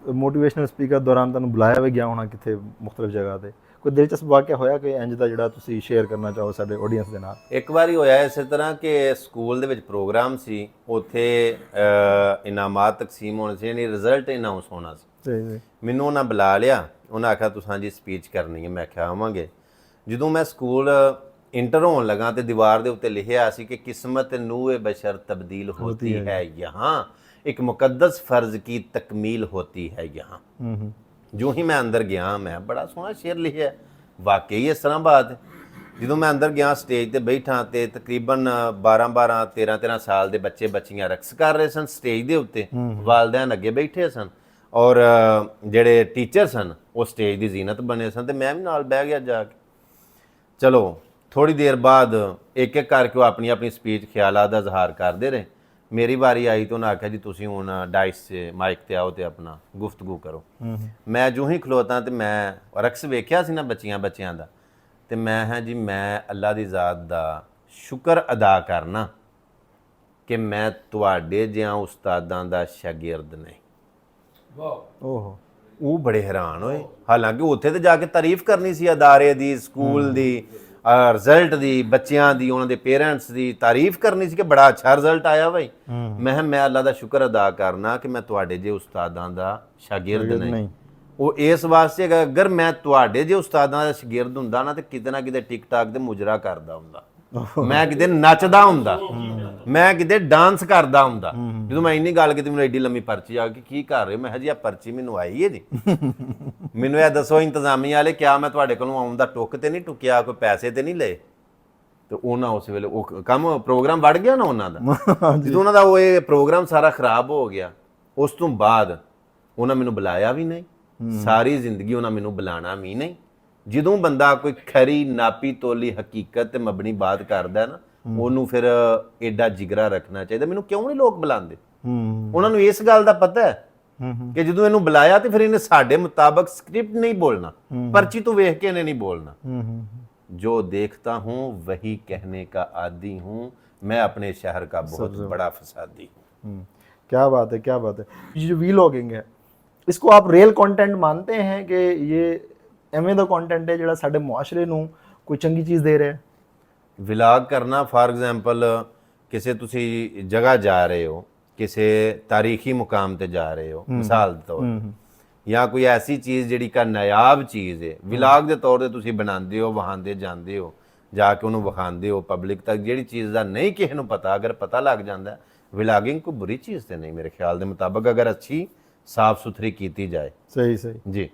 Motivational speaker ਦੌਰਾਨ ਤੁਹਾਨੂੰ ਬੁਲਾਇਆ ਵੀ ਗਿਆ ਹੋਣਾ ਕਿਤੇ ਮੁxtਲਫ ਜਗ੍ਹਾ ਤੇ, ਕੋਈ ਦਿਲਚਸਪ ਵਾਕਿਆ ਹੋਇਆ ਕਿ ਇੰਜ ਦਾ ਜਿਹੜਾ ਤੁਸੀਂ ਸ਼ੇਅਰ ਕਰਨਾ ਚਾਹੋ ਸਾਡੇ ਆਡੀਅנס ਦੇ ਨਾਲ? ਇੱਕ ਵਾਰੀ ਹੋਇਆ ਇਸੇ ਤਰ੍ਹਾਂ ਕਿ ਸਕੂਲ ਦੇ ਵਿੱਚ ਪ੍ਰੋਗਰਾਮ ਸੀ, ਉੱਥੇ ਇਨਾਮਾਤ ਤਕਸੀਮ ਹੋਣੇ ਸੀ, ਯਾਨੀ ਰਿਜ਼ਲਟ ਅਨਾਉਂਸ ਹੋਣਾ ਸੀ। ਜੀ ਮੈਨੂੰ ਉਹਨਾਂ ਬੁਲਾ ਲਿਆ, ਉਹਨਾਂ ਆਖਿਆ ਤੁਸੀਂ ਜੀ ਸਪੀਚ ਕਰਨੀ ਹੈ। ਮੈਂ ਕਿਹਾ ਆਵਾਂਗੇ। ਜਦੋਂ ਮੈਂ ਸਕੂਲ ਇੰਟਰ ਹੋਣ ਲਗਾ ਤੇ ਦੀਵਾਰ ਦੇ ਉੱਤੇ ਲਿਖਿਆ ਸੀ ਕਿ ਕਿਸਮਤ ਨੂਏ ਬਸ਼ਰ ਤਬਦੀਲ ਹੋਤੀ ਹੈ यहाँ, एक मुकद्दस फ़र्ज़ की तकमील होती है यहाँ। जो ही मैं अंदर गया, मैं बड़ा सोहना शेर लिखिया, वाकई इस तरह बात है। जो मैं अंदर गया स्टेज ते बैठा तो तकरीबन 12-12 13-13 साल के बच्चे बच्चियां रक्स कर रहे सन स्टेज के उत्ते, वालदैन अगे बैठे सन और जेड़े टीचर सन वो स्टेज की जीनत बने सन, तो मैं भी नाल बह गया जाके। चलो थोड़ी देर बाद एक एक करके वो अपनी अपनी स्पीच ख्यालात दा इजहार करते रहे। मेरी बारी आई तो उन्हें आख्या जी तुसीं हुण डाइस से माइक ते आओ तो अपना गुफ्तगू करो। मैं जो ही खलोता तो मैं रक्स वेख्या सी ना बच्चियां दा, तो मैं हाँ जी मैं अल्लाह दी ज़ात दा शुक्र अदा करना कि मैं तुहाडे जिहां उस्तादां दा शागिर्द नहीं। ओहो, वो बड़े हैरान होए। हालांकि उत्थे तो जाके तारीफ करनी सी अदारे दी, स्कूल दी, रिजल्ट दी, बच्चियां दी, उन्हां दे पेरेंट्स दी तारीफ करनी सी कि बड़ा अच्छा रिजल्ट आया भाई। मैं अल्लाह दा शुक्र अदा करना कि मैं तुहाडे जे उस्तादां दा शागिर्द नहीं। वो इस वास्ते कि अगर मैं तुहाडे जे उस्तादां दा शागिर्द हुंदा ना, ते किते ना किते टिक टाक ते मुजरा करदा हुंदा, मैं किते नचदा हुंदा, मैं किते डांस करदा हुंदा। ਜਦੋਂ ਮੈਂ ਇੰਨੀ ਗੱਲ ਕੀਤੀ ਮੈਨੂੰ ਐਡੀ ਲੰਮੀ ਪਰਚੀ ਆ ਗਈ, ਕੀ ਕਰ ਰਹੇ ਹੋ? ਮੈਂ ਕਿਹਾ ਜੀ ਆ ਪਰਚੀ ਮੈਨੂੰ ਆਈ ਹੈ ਜੀ, ਮੈਨੂੰ ਇਹ ਦੱਸੋ ਇੰਤਜ਼ਾਮੀਆ ਵਾਲੇ ਕਿਆ ਮੈਂ ਤੁਹਾਡੇ ਕੋਲੋਂ ਆਉਣ ਦਾ ਟੁੱਕ ਤੇ ਨਹੀਂ ਟੁੱਕਿਆ, ਕੋਈ ਪੈਸੇ ਤੇ ਨਹੀਂ ਲਏ? ਤੇ ਉਹਨਾਂ ਉਸ ਵੇਲੇ ਉਹ ਕੰਮ ਪ੍ਰੋਗਰਾਮ ਵੜ ਗਿਆ ਨਾ ਉਹਨਾਂ ਦਾ। ਜਦੋਂ ਉਹਨਾਂ ਦਾ ਉਹ ਇਹ ਪ੍ਰੋਗਰਾਮ ਸਾਰਾ ਖਰਾਬ ਹੋ ਗਿਆ, ਉਸ ਤੋਂ ਬਾਅਦ ਉਹਨਾਂ ਮੈਨੂੰ ਬੁਲਾਇਆ ਵੀ ਨਹੀਂ, ਸਾਰੀ ਜ਼ਿੰਦਗੀ ਉਹਨਾਂ ਮੈਨੂੰ ਬੁਲਾਣਾ ਵੀ ਨਹੀਂ। ਜਦੋਂ ਬੰਦਾ ਕੋਈ ਖਰੀ ਨਾਪੀ ਤੋਲੀ ਹਕੀਕਤ ਤੇ ਮਬਨੀ ਬਾਤ ਕਰਦਾ ਨਾ, ਉਹਨੂੰ ਫਿਰ ਐਡਾ ਜਿਗਰਾ ਰੱਖਣਾ ਚਾਹੀਦਾ। ਮੈਨੂੰ ਕਿਉਂ ਨਹੀਂ ਲੋਕ ਬੁਲਾਉਂਦੇ? ਉਹਨਾਂ ਨੂੰ ਇਸ ਗੱਲ ਦਾ ਪਤਾ ਹੈ ਕਿ ਜਦੋਂ ਇਹਨੂੰ ਬੁਲਾਇਆ ਤੇ ਫਿਰ ਇਹਨੇ ਸਾਡੇ ਮੁਤਾਬਕ ਸਕ੍ਰਿਪਟ ਨਹੀਂ ਬੋਲਣਾ, ਪਰਚੀ ਤੋਂ ਵੇਖ ਕੇ ਇਹਨੇ ਨਹੀਂ ਬੋਲਣਾ। जो देखता हूँ वही कहने का आदी हूँ, मैं अपने शहर का बहुत बड़ा फसादी हूँ। क्या बात है, क्या बात है। ये जो वीलॉगिंग है, इसको आप रियल कंटेंट मानते हैं कि ये एवें दा कंटेंट है जिहड़ा साडे मुआशरे नूं कोई चंगी चीज़ दे रहा है? विलाग करना, फॉर एग्जाम्पल किसी तुसी जगह जा रहे हो, किसी तारीखी मुकाम ते जा रहे हो मिसाल दे तौर ते, ਜਾਂ ਕੋਈ ਐਸੀ ਚੀਜ਼ ਜਿਹੜੀ ਕਾ ਨਾਯਾਬ ਚੀਜ਼ ਹੈ, ਵਿਲਾਗ ਦੇ ਤੌਰ ਤੇ ਤੁਸੀਂ ਬਣਾਉਂਦੇ ਹੋ, ਵਹਾਂਦੇ ਜਾਂਦੇ ਹੋ, ਜਾ ਕੇ ਉਹਨੂੰ ਵਿਖਾਉਂਦੇ ਹੋ ਪਬਲਿਕ ਤੱਕ। ਜਿਹੜੀ ਚੀਜ਼ ਦਾ ਨਹੀਂ ਕਿਸੇ ਨੂੰ ਪਤਾ, ਅਗਰ ਪਤਾ ਲੱਗ ਜਾਂਦਾ, ਵਿਲਾਗਿੰਗ ਕੋਈ ਬੁਰੀ ਚੀਜ਼ ਤੇ ਨਹੀਂ ਮੇਰੇ ਖਿਆਲ ਦੇ ਮੁਤਾਬਕ, ਅਗਰ ਅੱਛੀ ਸਾਫ਼ ਸੁਥਰੀ ਕੀਤੀ ਜਾਏ। ਸਹੀ ਜੀ।